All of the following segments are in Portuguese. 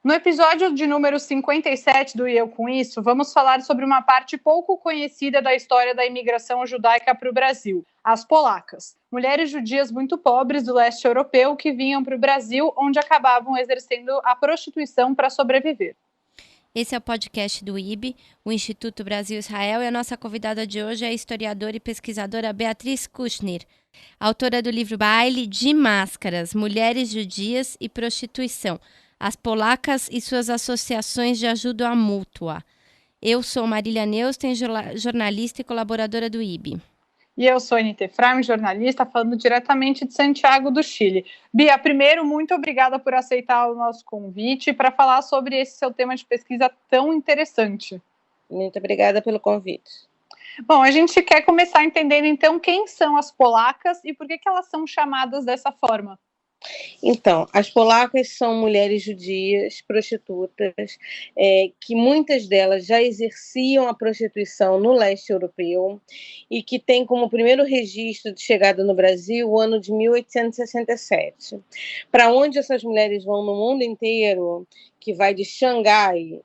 No episódio de número 57 do E Eu Com Isso, vamos falar sobre uma parte pouco conhecida da história da imigração judaica para o Brasil, as polacas. Mulheres judias muito pobres do leste europeu que vinham para o Brasil, onde acabavam exercendo a prostituição para sobreviver. Esse é o podcast do IB, o Instituto Brasil-Israel, e a nossa convidada de hoje é a historiadora e pesquisadora Beatriz Kouchner, autora do livro Baile de Máscaras, Mulheres Judias e Prostituição, as polacas e suas associações de ajuda mútua. Eu sou Marília Neusten, jornalista e colaboradora do IB. E eu sou Anita Efraim, jornalista, falando diretamente de Santiago do Chile. Bia, primeiro, muito obrigada por aceitar o nosso convite para falar sobre esse seu tema de pesquisa tão interessante. Muito obrigada pelo convite. Bom, a gente quer começar entendendo, então, quem são as polacas e por que elas são chamadas dessa forma. Então, as polacas são mulheres judias, prostitutas, que muitas delas já exerciam a prostituição no leste europeu e que têm como primeiro registro de chegada no Brasil o ano de 1867. Para onde essas mulheres vão no mundo inteiro, que vai de Xangai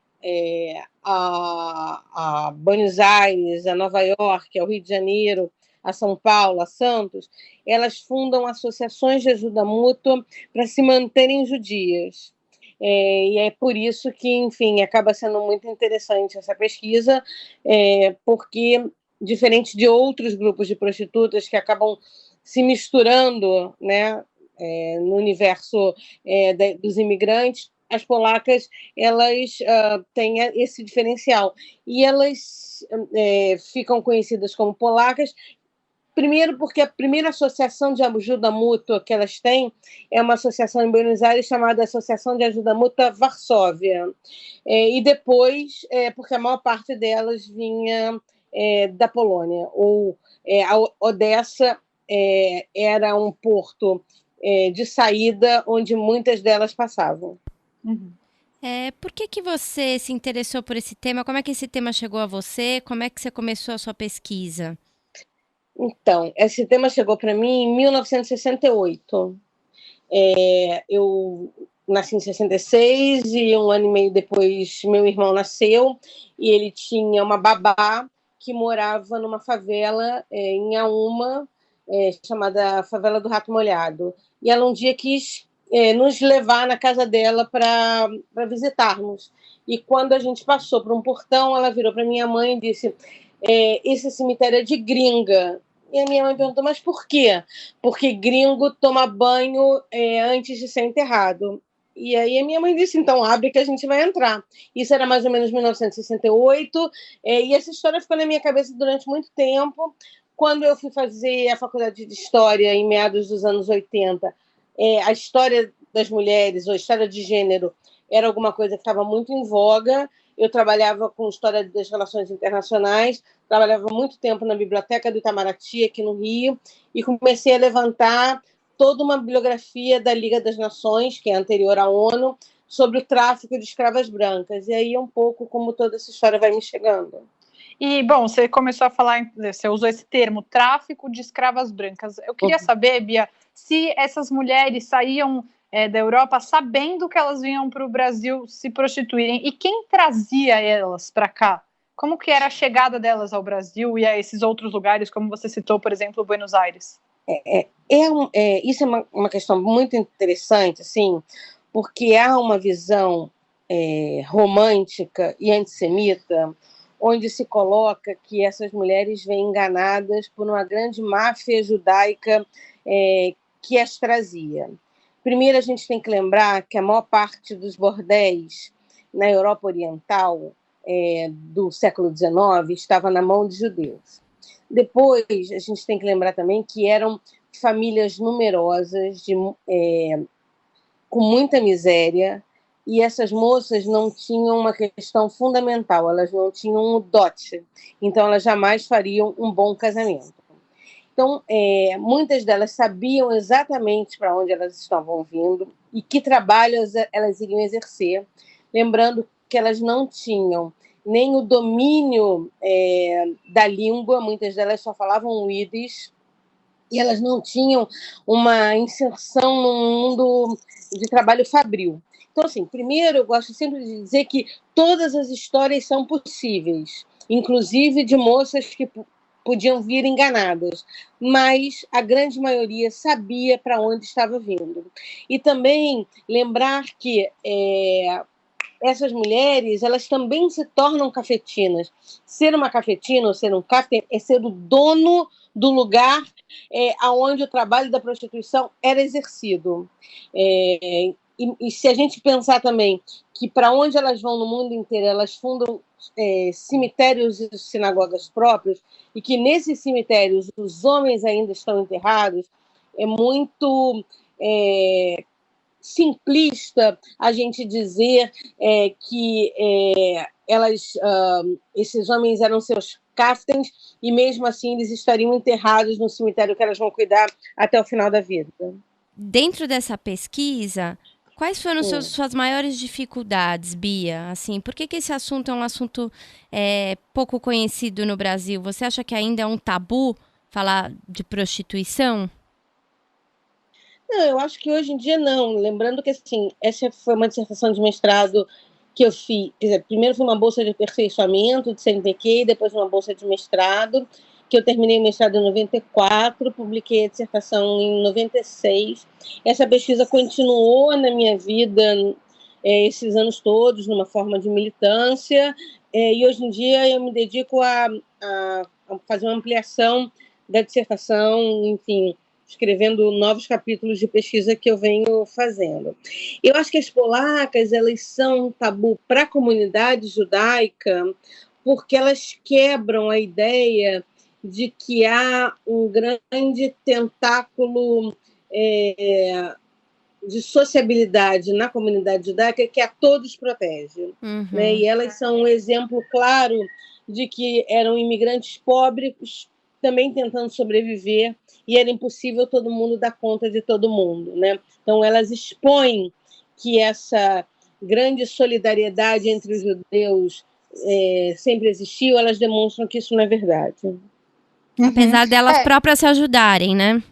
a Buenos Aires, a Nova York, ao Rio de Janeiro, a São Paulo, a Santos, elas fundam associações de ajuda mútua para se manterem judias. E é por isso que, enfim, acaba sendo muito interessante essa pesquisa, porque, diferente de outros grupos de prostitutas que acabam se misturando, né, no universo dos imigrantes, as polacas, elas têm esse diferencial. E elas ficam conhecidas como polacas. Primeiro, porque a primeira associação de ajuda mútua que elas têm é uma associação em Buenos Aires chamada Associação de Ajuda Mútua Varsóvia. E depois, porque a maior parte delas vinha da Polônia. A Odessa era um porto de saída onde muitas delas passavam. Uhum. Por que você se interessou por esse tema? Como é que esse tema chegou a você? Como é que você começou a sua pesquisa? Então, esse tema chegou para mim em 1968. Eu nasci em 66 e um ano e meio depois meu irmão nasceu e ele tinha uma babá que morava numa favela em Auma, chamada Favela do Rato Molhado. E ela um dia quis nos levar na casa dela para visitarmos. E quando a gente passou por um portão, ela virou para minha mãe e disse: esse cemitério é de gringa. E a minha mãe perguntou: mas por quê? Porque gringo toma banho antes de ser enterrado. E aí a minha mãe disse: então abre que a gente vai entrar. Isso era mais ou menos 1968, e essa história ficou na minha cabeça durante muito tempo. Quando eu fui fazer a faculdade de História em meados dos anos 80, a história das mulheres, ou a história de gênero, era alguma coisa que estava muito em voga. Eu trabalhava com História das Relações Internacionais, trabalhava muito tempo na Biblioteca do Itamaraty, aqui no Rio, e comecei a levantar toda uma bibliografia da Liga das Nações, que é anterior à ONU, sobre o tráfico de escravas brancas. E aí é um pouco como toda essa história vai me chegando. E, bom, você começou a falar, você usou esse termo, tráfico de escravas brancas. Eu queria saber, Bia, se essas mulheres saíam da Europa sabendo que elas vinham para o Brasil se prostituírem, e quem trazia elas para cá? Como que era a chegada delas ao Brasil e a esses outros lugares, como você citou, por exemplo, Buenos Aires? Isso é uma questão muito interessante, assim, porque há uma visão romântica e antissemita, onde se coloca que essas mulheres vêm enganadas por uma grande máfia judaica que as trazia. Primeiro, a gente tem que lembrar que a maior parte dos bordéis na Europa Oriental do século XIX estava na mão de judeus. Depois, a gente tem que lembrar também que eram famílias numerosas, com muita miséria, e essas moças não tinham uma questão fundamental, elas não tinham um dote, então elas jamais fariam um bom casamento. Então, muitas delas sabiam exatamente para onde elas estavam vindo e que trabalhos elas iriam exercer, lembrando que elas não tinham nem o domínio da língua, muitas delas só falavam o Yiddish, e elas não tinham uma inserção no mundo de trabalho fabril. Então, assim, primeiro eu gosto sempre de dizer que todas as histórias são possíveis, inclusive de moças que podiam vir enganadas, mas a grande maioria sabia para onde estava vindo. E também lembrar que essas mulheres, elas também se tornam cafetinas. Ser uma cafetina ou ser um cafetim é ser o dono do lugar onde o trabalho da prostituição era exercido. E se a gente pensar também que para onde elas vão no mundo inteiro, elas fundam cemitérios e sinagogas próprios, e que nesses cemitérios os homens ainda estão enterrados, é muito simplista a gente dizer que esses homens eram seus caftens e mesmo assim eles estariam enterrados no cemitério que elas vão cuidar até o final da vida. Dentro dessa pesquisa, quais foram suas maiores dificuldades, Bia? Assim, por que esse assunto é um assunto pouco conhecido no Brasil? Você acha que ainda é um tabu falar de prostituição? Não, eu acho que hoje em dia não. Lembrando que assim, essa foi uma dissertação de mestrado que eu fiz. Quer dizer, primeiro foi uma bolsa de aperfeiçoamento de CNPq, depois uma bolsa de mestrado, que eu terminei o mestrado em 94, publiquei a dissertação em 96. Essa pesquisa continuou na minha vida esses anos todos, numa forma de militância, e hoje em dia eu me dedico a fazer uma ampliação da dissertação, enfim, escrevendo novos capítulos de pesquisa que eu venho fazendo. Eu acho que as polacas, elas são um tabu para a comunidade judaica porque elas quebram a ideia de que há um grande tentáculo de sociabilidade na comunidade judaica que a todos protege. Né? E elas são um exemplo claro de que eram imigrantes pobres também tentando sobreviver e era impossível todo mundo dar conta de todo mundo. Né? Então, elas expõem que essa grande solidariedade entre os judeus sempre existiu, elas demonstram que isso não é verdade. Apesar delas próprias se ajudarem, né?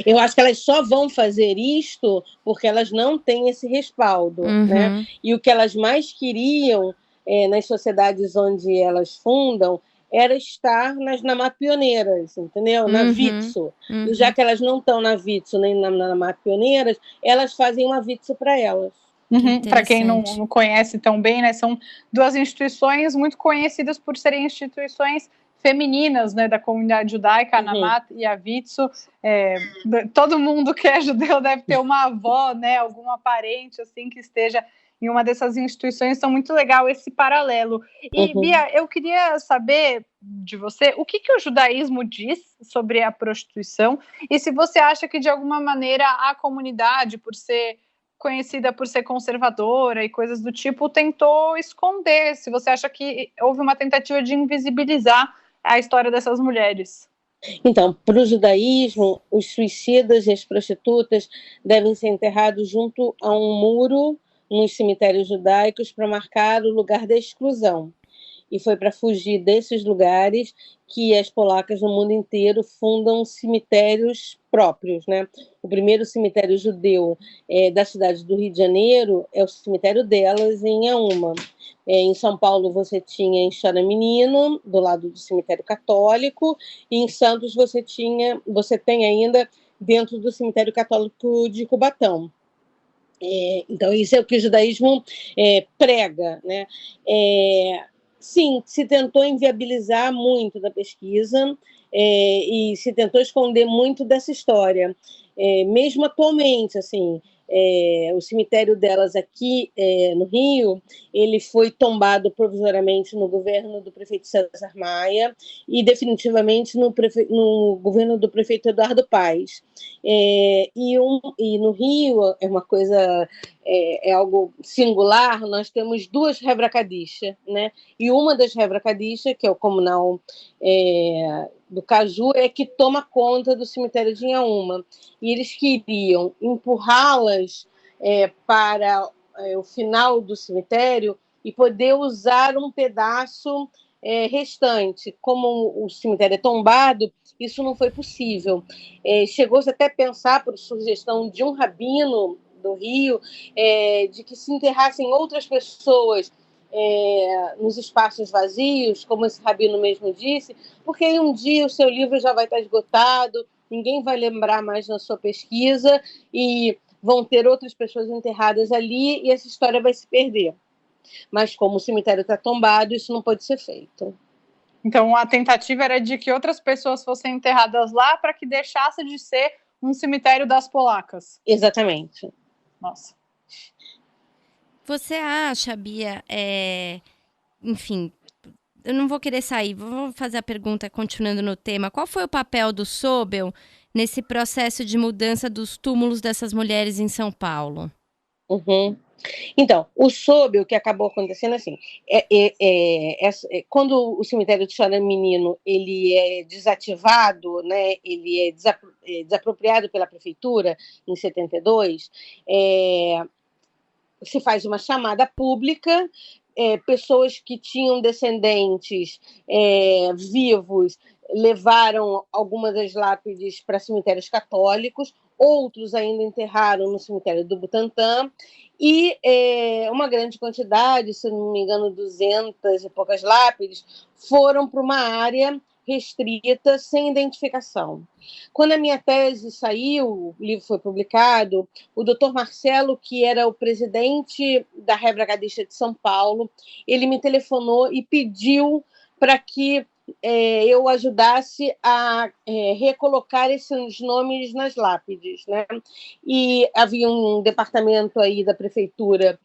Eu acho que elas só vão fazer isto porque elas não têm esse respaldo. Né? E o que elas mais queriam nas sociedades onde elas fundam era estar nas Namat Pioneiras, entendeu? Na Vitso. E já que elas não estão na Vitso nem na Namat Pioneiras, elas fazem uma Vitso para elas. Para quem não conhece tão bem, né, são duas instituições muito conhecidas por serem instituições femininas, né, da comunidade judaica, a Namat e a Vitso. Todo mundo que é judeu deve ter uma avó, né, alguma parente assim que esteja em uma dessas instituições. Então, muito legal esse paralelo. E, Bia, eu queria saber de você o que o judaísmo diz sobre a prostituição e se você acha que, de alguma maneira, a comunidade, por ser conhecida por ser conservadora e coisas do tipo, tentou esconder, se você acha que houve uma tentativa de invisibilizar a história dessas mulheres. Então, para o judaísmo, os suicidas e as prostitutas devem ser enterrados junto a um muro nos cemitérios judaicos para marcar o lugar da exclusão. E foi para fugir desses lugares que as polacas no mundo inteiro fundam cemitérios próprios. Né? O primeiro cemitério judeu da cidade do Rio de Janeiro é o cemitério delas, em Auma. Em São Paulo você tinha em Chora Menino, do lado do cemitério católico, e em Santos você tem ainda dentro do cemitério católico de Cubatão. Então, isso é o que o judaísmo prega. Né? Sim, se tentou inviabilizar muito da pesquisa e se tentou esconder muito dessa história. Mesmo atualmente, assim, o cemitério delas aqui no Rio, ele foi tombado provisoriamente no governo do prefeito César Maia e definitivamente no governo do prefeito Eduardo Paes. E no Rio, é uma coisa, algo singular, nós temos duas Hebra Kadisha, né? E uma das Hebra Kadisha, que é o comunal do Caju, é que toma conta do cemitério de Inhaúma. E eles queriam empurrá-las para o final do cemitério e poder usar um pedaço restante. Como o cemitério é tombado, isso não foi possível. Chegou-se até a pensar, por sugestão de um rabino do Rio, de que se enterrassem outras pessoas nos espaços vazios, como esse rabino mesmo disse, porque aí um dia o seu livro já vai estar esgotado, ninguém vai lembrar mais na sua pesquisa e vão ter outras pessoas enterradas ali e essa história vai se perder. Mas como o cemitério está tombado, isso não pode ser feito. Então, a tentativa era de que outras pessoas fossem enterradas lá para que deixasse de ser um cemitério das polacas. Exatamente. Nossa. Você acha, Bia, enfim, eu não vou querer sair, vou fazer a pergunta continuando no tema. Qual foi o papel do Sobel nesse processo de mudança dos túmulos dessas mulheres em São Paulo? Uhum. Então, o Sobel, que acabou acontecendo assim, quando o cemitério de Chora Menino ele é desativado, né, ele é desapropriado pela prefeitura em 72, se faz uma chamada pública, pessoas que tinham descendentes vivos levaram algumas das lápides para cemitérios católicos, outros ainda enterraram no cemitério do Butantã, e uma grande quantidade, se não me engano, 200 e poucas lápides, foram para uma área restrita, sem identificação. Quando a minha tese saiu, o livro foi publicado, o Dr. Marcelo, que era o presidente da Hebra Kadisha de São Paulo, ele me telefonou e pediu para que eu ajudasse a recolocar esses nomes nas lápides, né? E havia um departamento aí da prefeitura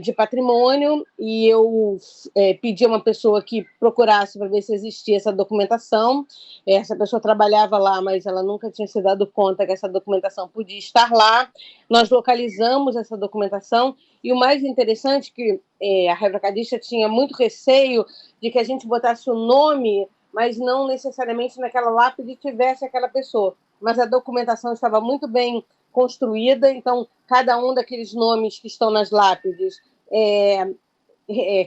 de patrimônio e eu pedi a uma pessoa que procurasse para ver se existia essa documentação. Essa pessoa trabalhava lá, mas ela nunca tinha se dado conta que essa documentação podia estar lá. Nós localizamos essa documentação e o mais interessante é que a Hebra Kadisha tinha muito receio de que a gente botasse o nome, mas não necessariamente naquela lápide tivesse aquela pessoa. Mas a documentação estava muito bem construída, então cada um daqueles nomes que estão nas lápides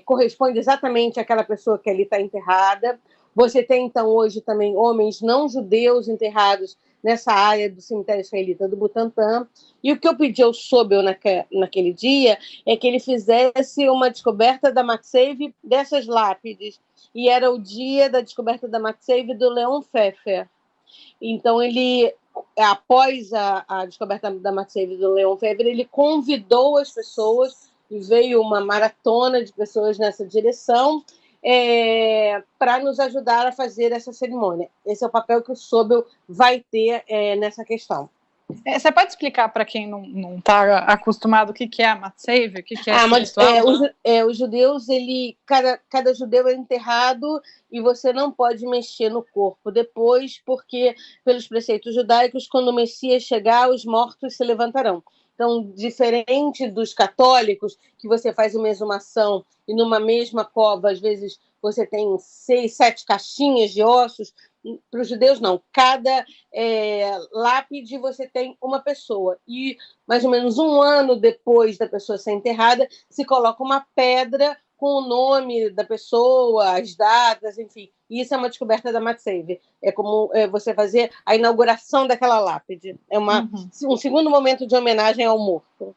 corresponde exatamente àquela pessoa que ali está enterrada. Você tem, então, hoje também homens não judeus enterrados nessa área do cemitério israelita do Butantã. E o que eu pedi ao Sobel naquele dia é que ele fizesse uma descoberta da Matseiv dessas lápides. E era o dia da descoberta da Matseiv do Leon Pfeffer. Então, ele, após a descoberta da Matseiv do Leon Pfeffer, ele convidou as pessoas, e veio uma maratona de pessoas nessa direção, para nos ajudar a fazer essa cerimônia. Esse é o papel que o Sobel vai ter nessa questão. Você pode explicar para quem não está acostumado o que é a Matseiv? O que é esse ritual? Os judeus, cada judeu é enterrado e você não pode mexer no corpo depois, porque, pelos preceitos judaicos, quando o Messias chegar, os mortos se levantarão. Então, diferente dos católicos, que você faz uma exumação e numa mesma cova, às vezes, você tem 6, 7 caixinhas de ossos, para os judeus, não. Cada lápide você tem uma pessoa. E, mais ou menos um ano depois da pessoa ser enterrada, se coloca uma pedra com o nome da pessoa, as datas, enfim. E isso é uma descoberta da Matseiv. É como você fazer a inauguração daquela lápide. É um segundo momento de homenagem ao morto.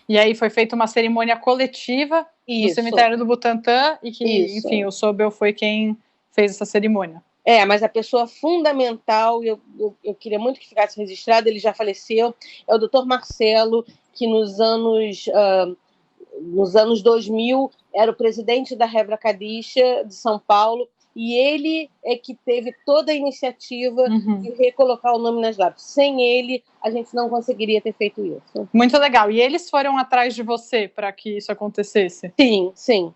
E aí foi feita uma cerimônia coletiva no cemitério do Butantã e que, enfim, o Sobel foi quem fez essa cerimônia. Mas a pessoa fundamental, eu queria muito que ficasse registrado, ele já faleceu, é o Dr. Marcelo, que nos anos 2000 era o presidente da Hebra Kadisha de São Paulo, e ele é que teve toda a iniciativa de recolocar o nome nas lápides. Sem ele, a gente não conseguiria ter feito isso. Muito legal. E eles foram atrás de você para que isso acontecesse? Sim, sim.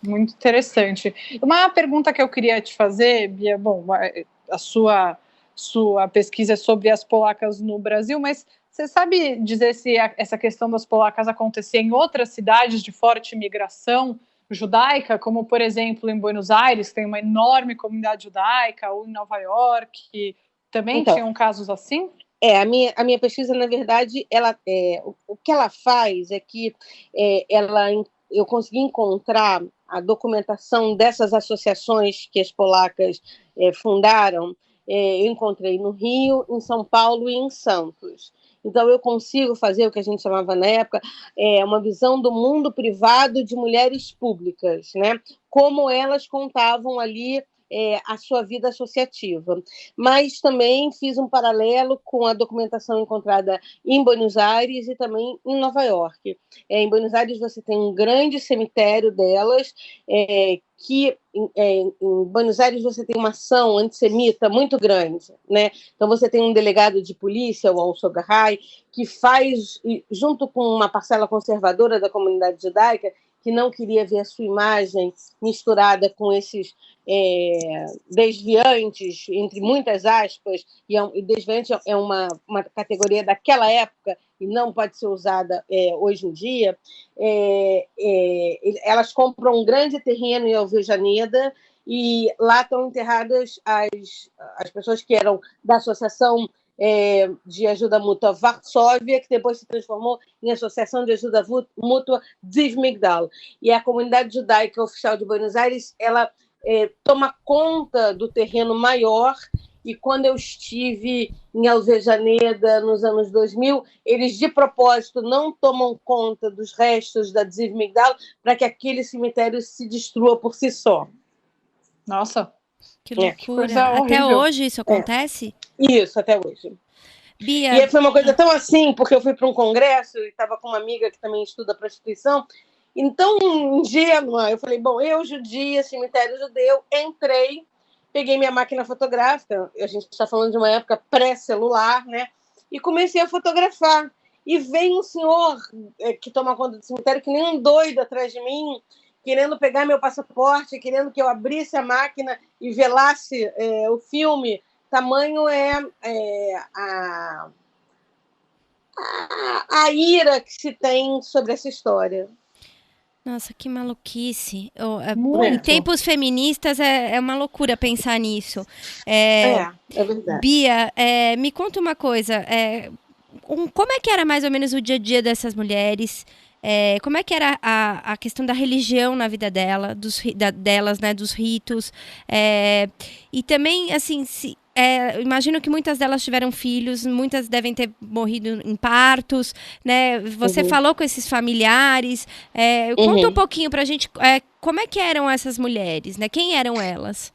Muito interessante. Uma pergunta que eu queria te fazer, Bia, bom, a sua pesquisa é sobre as polacas no Brasil, mas você sabe dizer se essa questão das polacas acontecia em outras cidades de forte imigração judaica, como, por exemplo, em Buenos Aires, que tem uma enorme comunidade judaica, ou em Nova York, que também tinham casos assim? A minha pesquisa, na verdade, o que ela faz é que eu consegui encontrar a documentação dessas associações que as polacas fundaram. Eu encontrei no Rio, em São Paulo e em Santos. Então eu consigo fazer o que a gente chamava na época uma visão do mundo privado de mulheres públicas, né? Como elas contavam ali a sua vida associativa. Mas também fiz um paralelo com a documentação encontrada em Buenos Aires e também em Nova York. Em Buenos Aires você tem um grande cemitério delas, que em Buenos Aires você tem uma ação antissemita muito grande, né? Então você tem um delegado de polícia, o Alço Garray, que faz, junto com uma parcela conservadora da comunidade judaica, que não queria ver a sua imagem misturada com esses desviantes, entre muitas aspas, e desviante é uma categoria daquela época e não pode ser usada hoje em dia. Elas compram um grande terreno em Alvejaneda e lá estão enterradas as pessoas que eram da Associação de Ajuda Mútua Varsóvia, que depois se transformou em Associação de Ajuda Mútua Ziv Migdal. E a comunidade judaica oficial de Buenos Aires, ela toma conta do terreno maior, e quando eu estive em Alvejaneda nos anos 2000, eles de propósito não tomam conta dos restos da Ziv Migdal para que aquele cemitério se destrua por si só. Nossa, que loucura. Coisa até horrível. Hoje isso acontece? Isso, até hoje. Bia... E foi uma coisa tão assim, porque eu fui para um congresso e estava com uma amiga que também estuda prostituição. Então, ingênua, eu falei, bom, eu, judia, cemitério judeu, entrei, peguei minha máquina fotográfica, a gente está falando de uma época pré-celular, né? E comecei a fotografar. E veio um senhor que toma conta do cemitério, que nem um doido atrás de mim, querendo pegar meu passaporte, querendo que eu abrisse a máquina e velasse o filme. Tamanho a ira que se tem sobre essa história. Nossa, que maluquice. Em tempos feministas é uma loucura pensar nisso. É verdade. Bia, me conta uma coisa. Como é que era mais ou menos o dia a dia dessas mulheres? Como é que era a questão da religião na vida delas, né, dos ritos? E também, assim, imagino que muitas delas tiveram filhos, muitas devem ter morrido em partos, né? Você falou com esses familiares. Conta um pouquinho pra gente como é que eram essas mulheres, né? Quem eram elas?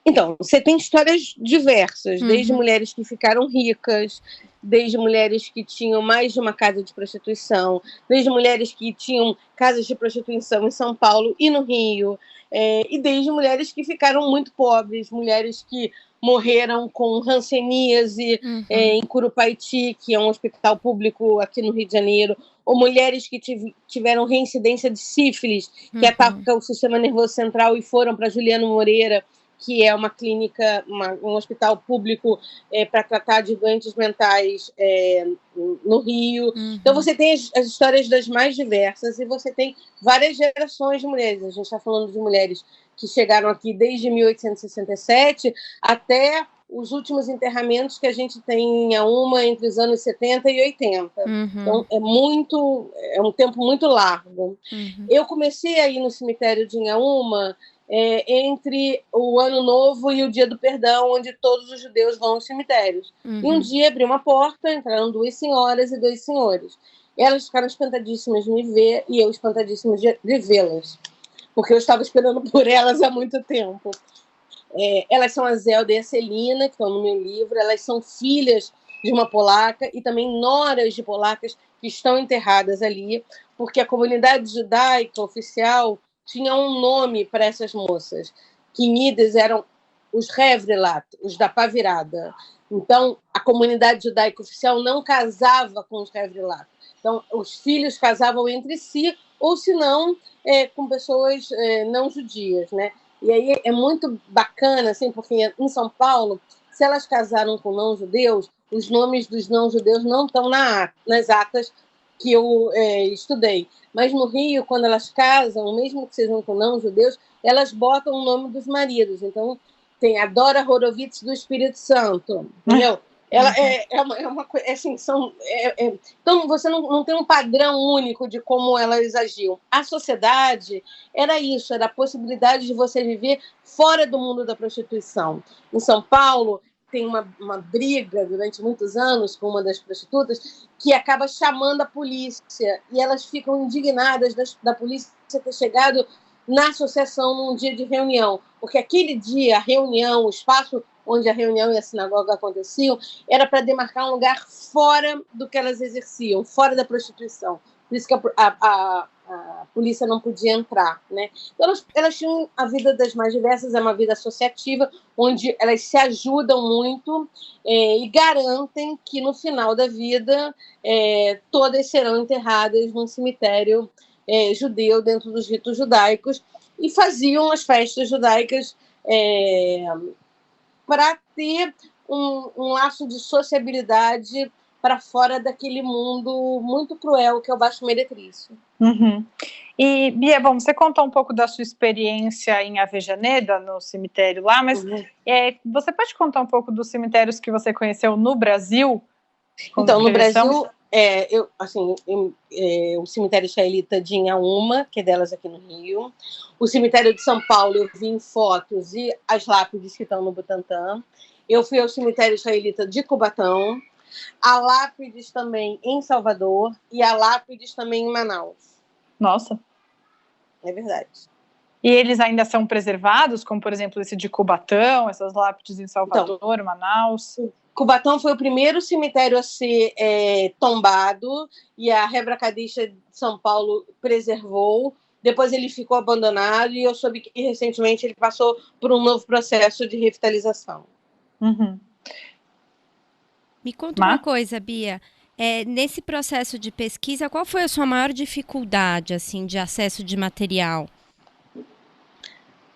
Então, você tem histórias diversas, desde mulheres que ficaram ricas, desde mulheres que tinham mais de uma casa de prostituição, desde mulheres que tinham casas de prostituição em São Paulo e no Rio, e desde mulheres que ficaram muito pobres, mulheres que morreram com hanseníase em Curupaiti, que é um hospital público aqui no Rio de Janeiro, ou mulheres que tiveram reincidência de sífilis, que ataca o sistema nervoso central e foram para Juliano Moreira, que é uma clínica, um hospital público para tratar de doentes mentais no Rio. Então, você tem as histórias das mais diversas e você tem várias gerações de mulheres. A gente está falando de mulheres que chegaram aqui desde 1867 até os últimos enterramentos que a gente tem em Inhaúma entre os anos 70 e 80. Então, é um tempo muito largo. Eu comecei a ir no cemitério de Inhaúma entre o Ano Novo e o Dia do Perdão, onde todos os judeus vão aos cemitérios. E um dia abri uma porta, entraram 2 senhoras e 2 senhores. Elas ficaram espantadíssimas de me ver e eu espantadíssima de vê-las, porque eu estava esperando por elas há muito tempo. Elas são a Zelda e a Celina, que estão no meu livro. Elas são filhas de uma polaca e também noras de polacas que estão enterradas ali, porque a comunidade judaica oficial tinha um nome para essas moças, que em Yiddish eram os Revrelat, os da pá virada. Então, a comunidade judaica oficial não casava com os Revrelat. Então, os filhos casavam entre si, ou se não, com pessoas não judias, né? E aí é muito bacana, assim, porque em São Paulo, se elas casaram com não-judeus, os nomes dos não-judeus não estão nas atas que eu estudei. Mas no Rio, quando elas casam, mesmo que sejam com não-judeus, elas botam o nome dos maridos. Então, tem a Dora Horowitz do Espírito Santo, entendeu? Ela é uma coisa, assim, então você não tem um padrão único de como elas agiam. A sociedade era isso, era a possibilidade de você viver fora do mundo da prostituição. Em São Paulo, tem uma briga durante muitos anos com uma das prostitutas que acaba chamando a polícia, e elas ficam indignadas da polícia ter chegado na associação num dia de reunião, porque aquele dia, a reunião, o espaço onde a reunião e a sinagoga aconteciam, era para demarcar um lugar fora do que elas exerciam, fora da prostituição. Por isso que a polícia não podia entrar, né? Então, elas tinham a vida das mais diversas, é uma vida associativa, onde elas se ajudam muito e garantem que, no final da vida, todas serão enterradas num cemitério judeu, dentro dos ritos judaicos, e faziam as festas judaicas para ter um laço de sociabilidade para fora daquele mundo muito cruel que é o Baixo Meretrício. Uhum. E, Bia, bom, você contou um pouco da sua experiência em Avejaneda, no cemitério lá, mas você pode contar um pouco dos cemitérios que você conheceu no Brasil? Então, no Brasil, o cemitério israelita de Inhaúma, que é delas aqui no Rio. O cemitério de São Paulo, eu vi em fotos e as lápides que estão no Butantã. Eu fui ao cemitério israelita de Cubatão, a lápides também em Salvador e a lápides também em Manaus. Nossa. É verdade. E eles ainda são preservados, como, por exemplo, esse de Cubatão, essas lápides em Salvador, Manaus? Cubatão foi o primeiro cemitério a ser tombado, e a Hebra Kadisha de São Paulo preservou. Depois ele ficou abandonado, e eu soube que recentemente ele passou por um novo processo de revitalização. Uhum. Me conta uma coisa, Bia. Nesse processo de pesquisa, qual foi a sua maior dificuldade, assim, de acesso de material?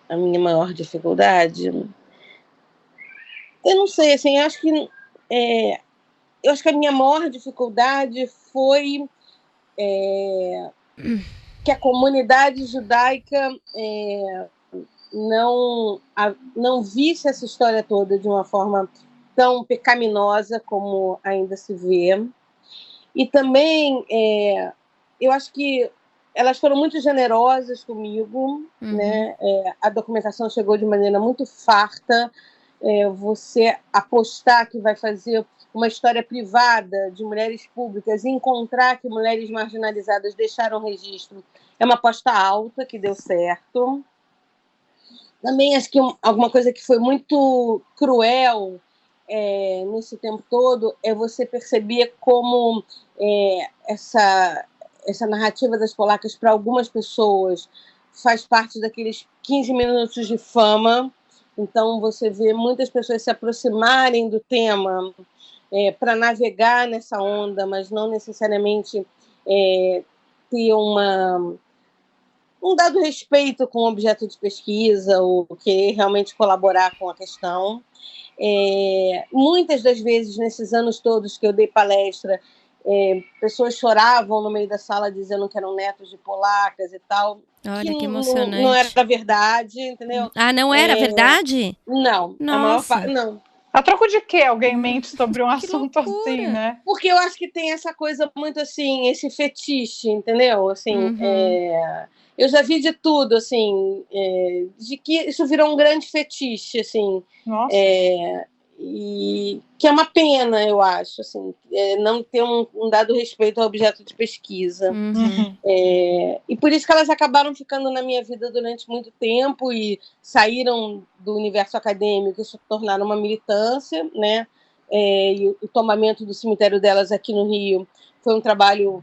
A minha maior dificuldade? Eu não sei, assim, eu acho que a minha maior dificuldade foi que a comunidade judaica não visse essa história toda de uma forma tão pecaminosa como ainda se vê. E também, eu acho que elas foram muito generosas comigo, né? A documentação chegou de maneira muito farta. Você apostar que vai fazer uma história privada de mulheres públicas e encontrar que mulheres marginalizadas deixaram registro é uma aposta alta, que deu certo. Também acho que alguma coisa que foi muito cruel nesse tempo todo é você perceber como essa narrativa das polacas, para algumas pessoas, faz parte daqueles 15 minutos de fama. Então, você vê muitas pessoas se aproximarem do tema para navegar nessa onda, mas não necessariamente ter um dado respeito com o objeto de pesquisa ou querer realmente colaborar com a questão. Muitas das vezes, nesses anos todos que eu dei palestra, pessoas choravam no meio da sala dizendo que eram netos de polacas e tal. Olha, que emocionante. Não era verdade, entendeu? Ah, não era verdade? Não. Nossa. A maior parte, não. A troco de quê alguém mente sobre um assunto assim, né? Porque eu acho que tem essa coisa muito assim, esse fetiche, entendeu? Assim, eu já vi de tudo, assim, de que isso virou um grande fetiche, assim. Nossa. E que é uma pena, eu acho, assim, não ter um dado respeito ao objeto de pesquisa. E por isso que elas acabaram ficando na minha vida durante muito tempo e saíram do universo acadêmico e se tornaram uma militância, né? E o tombamento do cemitério delas aqui no Rio foi um trabalho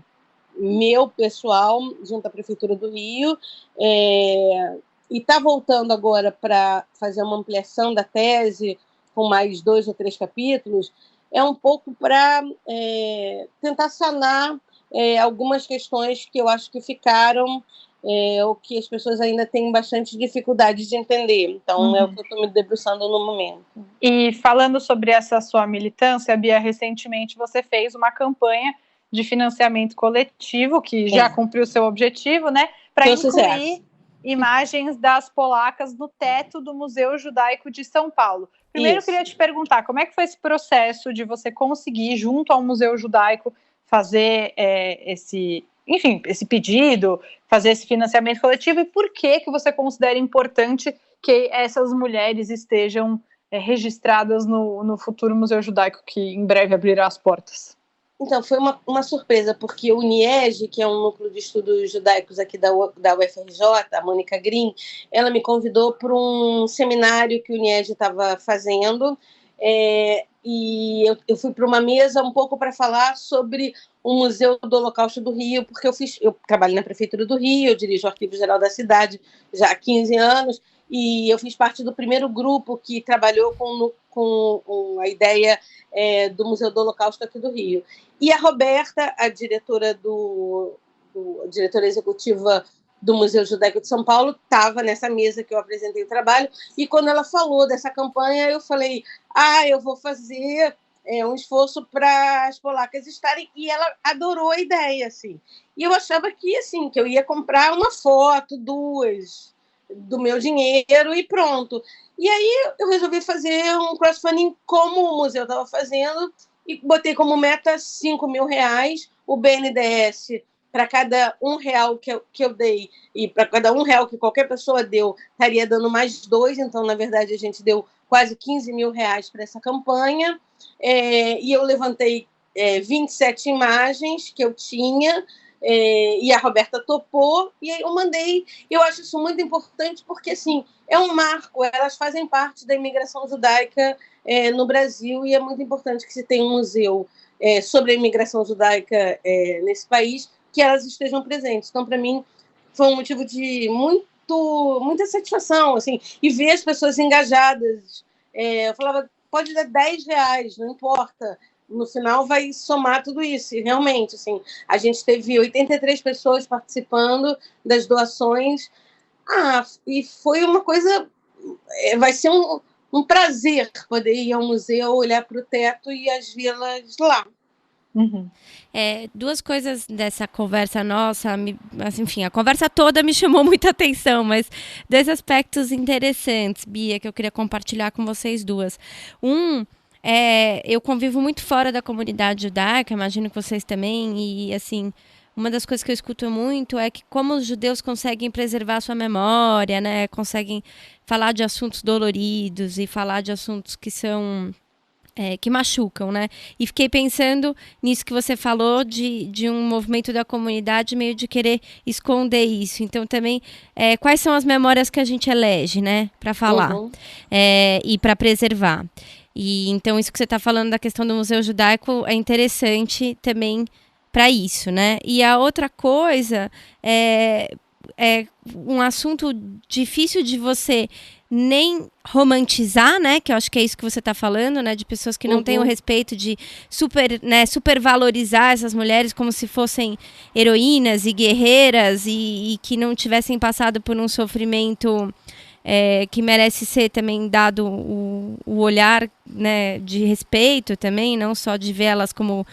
meu, pessoal, junto à Prefeitura do Rio, e está voltando agora para fazer uma ampliação da tese com mais 2 ou 3 capítulos, é um pouco para tentar sanar algumas questões que eu acho que ficaram, ou que as pessoas ainda têm bastante dificuldade de entender. Então, é o que eu estou me debruçando no momento. E falando sobre essa sua militância, Bia, recentemente você fez uma campanha de financiamento coletivo, que já cumpriu seu objetivo, né? Para incluir imagens das polacas no teto do Museu Judaico de São Paulo. Primeiro, eu queria te perguntar, como é que foi esse processo de você conseguir, junto ao Museu Judaico, fazer esse pedido, fazer esse financiamento coletivo, e por que você considera importante que essas mulheres estejam registradas no futuro Museu Judaico, que em breve abrirá as portas? Então, foi uma surpresa, porque o NIEJ, que é um núcleo de estudos judaicos aqui da UFRJ, a Mônica Green, ela me convidou para um seminário que o NIEJ estava fazendo, e eu fui para uma mesa um pouco para falar sobre o Museu do Holocausto do Rio, porque eu trabalho na Prefeitura do Rio, eu dirijo o Arquivo Geral da cidade já há 15 anos, e eu fiz parte do primeiro grupo que trabalhou com a ideia do Museu do Holocausto aqui do Rio. E a Roberta, a diretora diretora executiva do Museu Judaico de São Paulo, estava nessa mesa que eu apresentei o trabalho, e quando ela falou dessa campanha, eu falei, eu vou fazer um esforço para as polacas estarem, e ela adorou a ideia, assim. E eu achava que, assim, que eu ia comprar uma foto, 2, do meu dinheiro e pronto. E aí eu resolvi fazer um crowdfunding como o museu estava fazendo e botei como meta R$5.000, o BNDES, para cada R$1 que eu dei e para cada R$1 que qualquer pessoa deu, estaria dando mais 2, então, na verdade, a gente deu quase R$15.000 para essa campanha, e eu levantei 27 imagens que eu tinha, e a Roberta topou, e aí eu mandei. Eu acho isso muito importante, porque assim, é um marco, elas fazem parte da imigração judaica no Brasil, e é muito importante que se tenha um museu sobre a imigração judaica nesse país, que elas estejam presentes. Então, para mim, foi um motivo de muita satisfação, assim, e ver as pessoas engajadas. Eu falava, pode dar R$10, não importa, no final vai somar tudo isso. E realmente, assim, a gente teve 83 pessoas participando das doações. E foi uma coisa... vai ser um prazer poder ir ao museu, olhar para o teto e as vilas lá. Uhum. Duas coisas dessa conversa nossa, enfim, a conversa toda me chamou muita atenção, mas dois aspectos interessantes, Bia, que eu queria compartilhar com vocês duas. Eu convivo muito fora da comunidade judaica, imagino que vocês também, e assim, uma das coisas que eu escuto muito é que como os judeus conseguem preservar sua memória, né, conseguem falar de assuntos doloridos e falar de assuntos que são... que machucam, né? E fiquei pensando nisso que você falou de um movimento da comunidade meio de querer esconder isso. Então, também, quais são as memórias que a gente elege, né? Para falar e para preservar. E então, isso que você está falando da questão do Museu Judaico é interessante também para isso, né? E a outra coisa é um assunto difícil de você nem romantizar, né, que eu acho que é isso que você está falando, né, de pessoas que não têm o respeito de supervalorizar essas mulheres como se fossem heroínas e guerreiras e que não tivessem passado por um sofrimento que merece ser também dado o olhar, né, de respeito também, não só de vê-las como...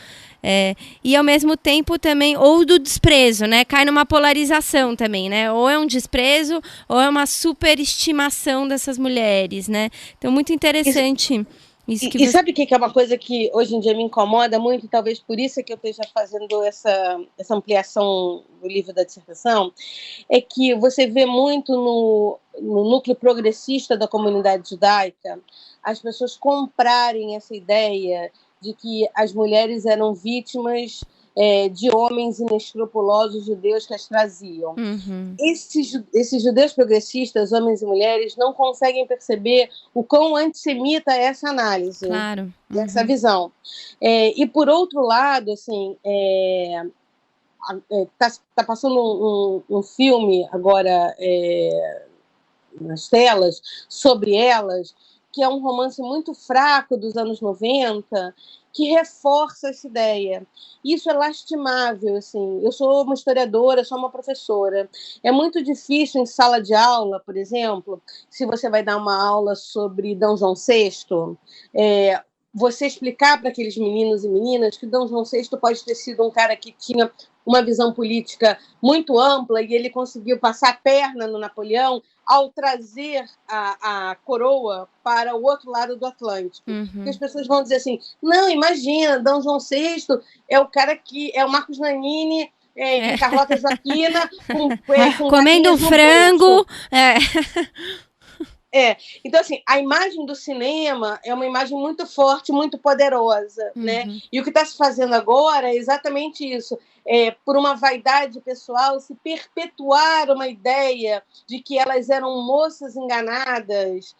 e ao mesmo tempo também, ou do desprezo, né? Cai numa polarização também, né? Ou é um desprezo, ou é uma superestimação dessas mulheres, né? Então, muito interessante isso que você... sabe o que é uma coisa que hoje em dia me incomoda muito, e talvez por isso é que eu esteja fazendo essa ampliação do livro da dissertação, é que você vê muito no núcleo progressista da comunidade judaica as pessoas comprarem essa ideia de que as mulheres eram vítimas de homens inescrupulosos judeus que as traziam. Uhum. Esses judeus progressistas, homens e mulheres, não conseguem perceber o quão antissemita é essa análise, claro. Essa visão. E, por outro lado, assim, tá passando um filme agora nas telas sobre elas, que é um romance muito fraco dos anos 90, que reforça essa ideia. Isso é lastimável, assim. Eu sou uma historiadora, sou uma professora. É muito difícil em sala de aula, por exemplo, se você vai dar uma aula sobre D. João VI, você explicar para aqueles meninos e meninas que D. João VI pode ter sido um cara que tinha uma visão política muito ampla e ele conseguiu passar a perna no Napoleão ao trazer a coroa para o outro lado do Atlântico. Uhum. Porque as pessoas vão dizer assim, não, imagina, D. João VI é o cara que é o Marcos Nanini, Carlota Joaquina, com comendo um frango. Então, assim, a imagem do cinema é uma imagem muito forte, muito poderosa, né? E o que está se fazendo agora é exatamente isso. Por uma vaidade pessoal, se perpetuar uma ideia de que elas eram moças enganadas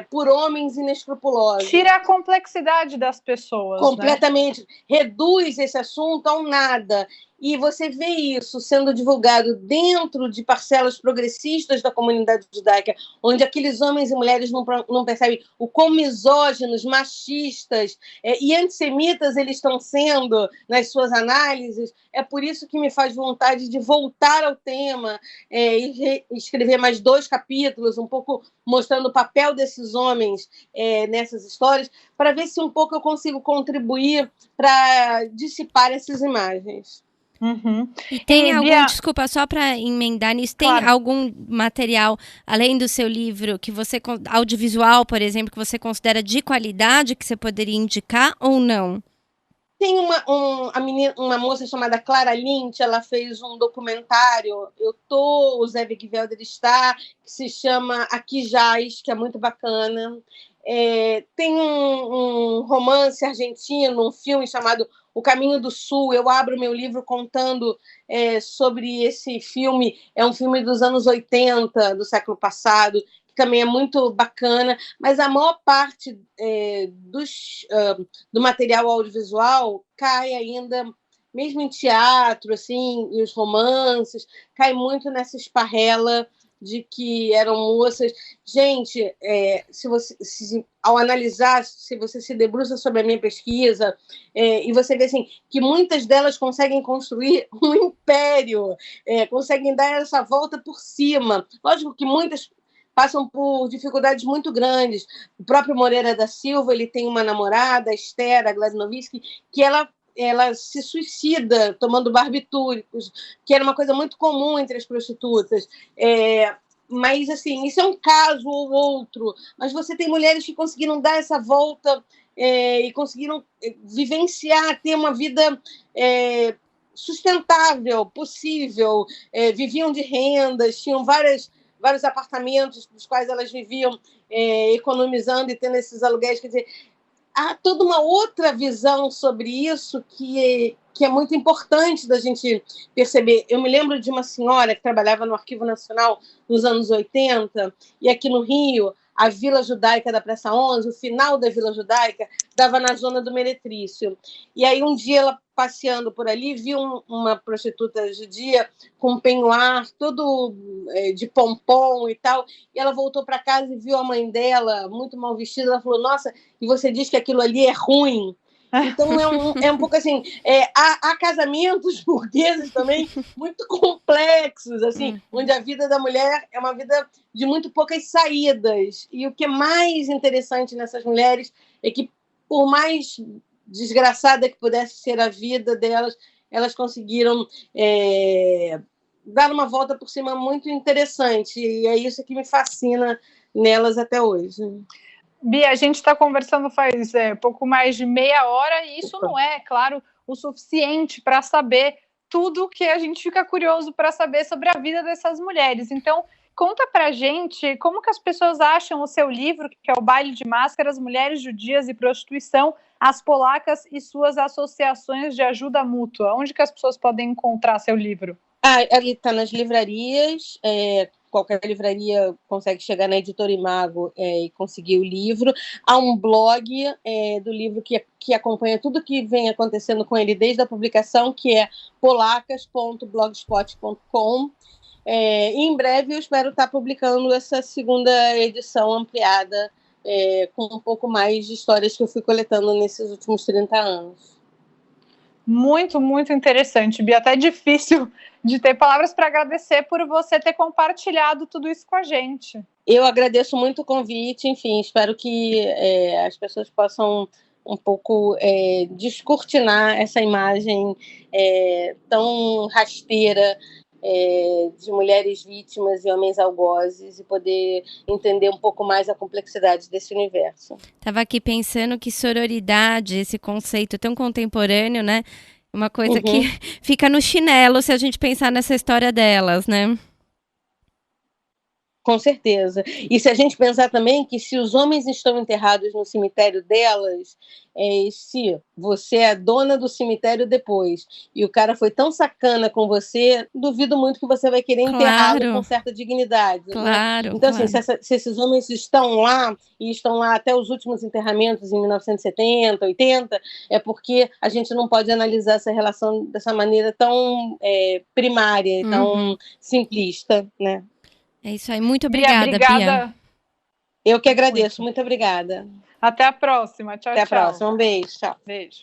por homens inescrupulosos. Tira a complexidade das pessoas. Completamente. Né? Reduz esse assunto a um nada. E você vê isso sendo divulgado dentro de parcelas progressistas da comunidade judaica, onde aqueles homens e mulheres não percebem o quão misóginos, machistas e antissemitas eles estão sendo nas suas análises. É por isso que me faz vontade de voltar ao tema e escrever mais 2 capítulos, um pouco mostrando o papel desses homens nessas histórias, para ver se um pouco eu consigo contribuir para dissipar essas imagens. E tem algum, desculpa, só para emendar nisso, tem algum material, além do seu livro, que você, audiovisual, por exemplo, que você considera de qualidade, que você poderia indicar ou não? Tem uma moça chamada Clara Lynch, ela fez um documentário, o Zé Wigvelder está, que se chama Aqui Jaz, que é muito bacana. Tem um romance argentino, um filme chamado O Caminho do Sul. Eu abro meu livro contando sobre esse filme. É um filme dos anos 80, do século passado, que também é muito bacana, mas a maior parte do material audiovisual cai ainda, mesmo em teatro, assim, e os romances, cai muito nessa esparrela de que eram moças. Gente, ao analisar, se você se debruça sobre a minha pesquisa, e você vê assim, que muitas delas conseguem construir um império, conseguem dar essa volta por cima. Lógico que muitas passam por dificuldades muito grandes. O próprio Moreira da Silva, ele tem uma namorada, Esther Glasnoviski, que ela se suicida tomando barbitúricos, que era uma coisa muito comum entre as prostitutas. Mas, assim, isso é um caso ou outro. Mas você tem mulheres que conseguiram dar essa volta e conseguiram vivenciar, ter uma vida sustentável, possível, viviam de rendas, tinham vários apartamentos dos quais elas viviam economizando e tendo esses aluguéis. Quer dizer, há toda uma outra visão sobre isso que é muito importante da gente perceber. Eu me lembro de uma senhora que trabalhava no Arquivo Nacional nos anos 80, e aqui no Rio, a Vila Judaica da Praça 11, o final da Vila Judaica, dava na zona do Meretrício. E aí, um dia, ela passeando por ali, viu uma prostituta judia com um penhoar todo de pompom e tal, e ela voltou para casa e viu a mãe dela muito mal vestida. Ela falou: nossa, e você diz que aquilo ali é ruim? Então, é um pouco assim, há casamentos burgueses também muito complexos, assim, onde a vida da mulher é uma vida de muito poucas saídas. E o que é mais interessante nessas mulheres é que, por mais desgraçada que pudesse ser a vida delas, elas conseguiram dar uma volta por cima muito interessante. E é isso que me fascina nelas até hoje. Bia, a gente está conversando faz pouco mais de meia hora e isso não é, claro, o suficiente para saber tudo que a gente fica curioso para saber sobre a vida dessas mulheres. Então, conta para a gente como que as pessoas acham o seu livro, que é o Baile de Máscaras, Mulheres Judias e Prostituição, as Polacas e suas associações de ajuda mútua. Onde que as pessoas podem encontrar seu livro? Ele está nas livrarias, qualquer livraria consegue chegar na Editora Imago e conseguir o livro. Há um blog do livro que acompanha tudo que vem acontecendo com ele desde a publicação, que é polacas.blogspot.com. E em breve eu espero estar publicando essa segunda edição ampliada, com um pouco mais de histórias que eu fui coletando nesses últimos 30 anos. Muito, muito interessante, Bia. Até difícil de ter palavras para agradecer por você ter compartilhado tudo isso com a gente. Eu agradeço muito o convite, enfim, espero que as pessoas possam um pouco descortinar essa imagem tão rasteira de mulheres vítimas e homens algozes e poder entender um pouco mais a complexidade desse universo. Estava aqui pensando que sororidade, esse conceito tão contemporâneo, né? Uma coisa que fica no chinelo se a gente pensar nessa história delas, né? Com certeza. E se a gente pensar também que se os homens estão enterrados no cemitério delas, se você é dona do cemitério depois e o cara foi tão sacana com você, duvido muito que você vai querer enterrá-lo com certa dignidade. Claro, né? Então, assim, se esses homens estão lá e estão lá até os últimos enterramentos em 1970, 80, é porque a gente não pode analisar essa relação dessa maneira tão primária e tão simplista, né? É isso aí. Muito obrigada, Bia. Eu que agradeço. Muito obrigada. Até a próxima. Tchau, Até a próxima. Um beijo. Tchau. Beijo.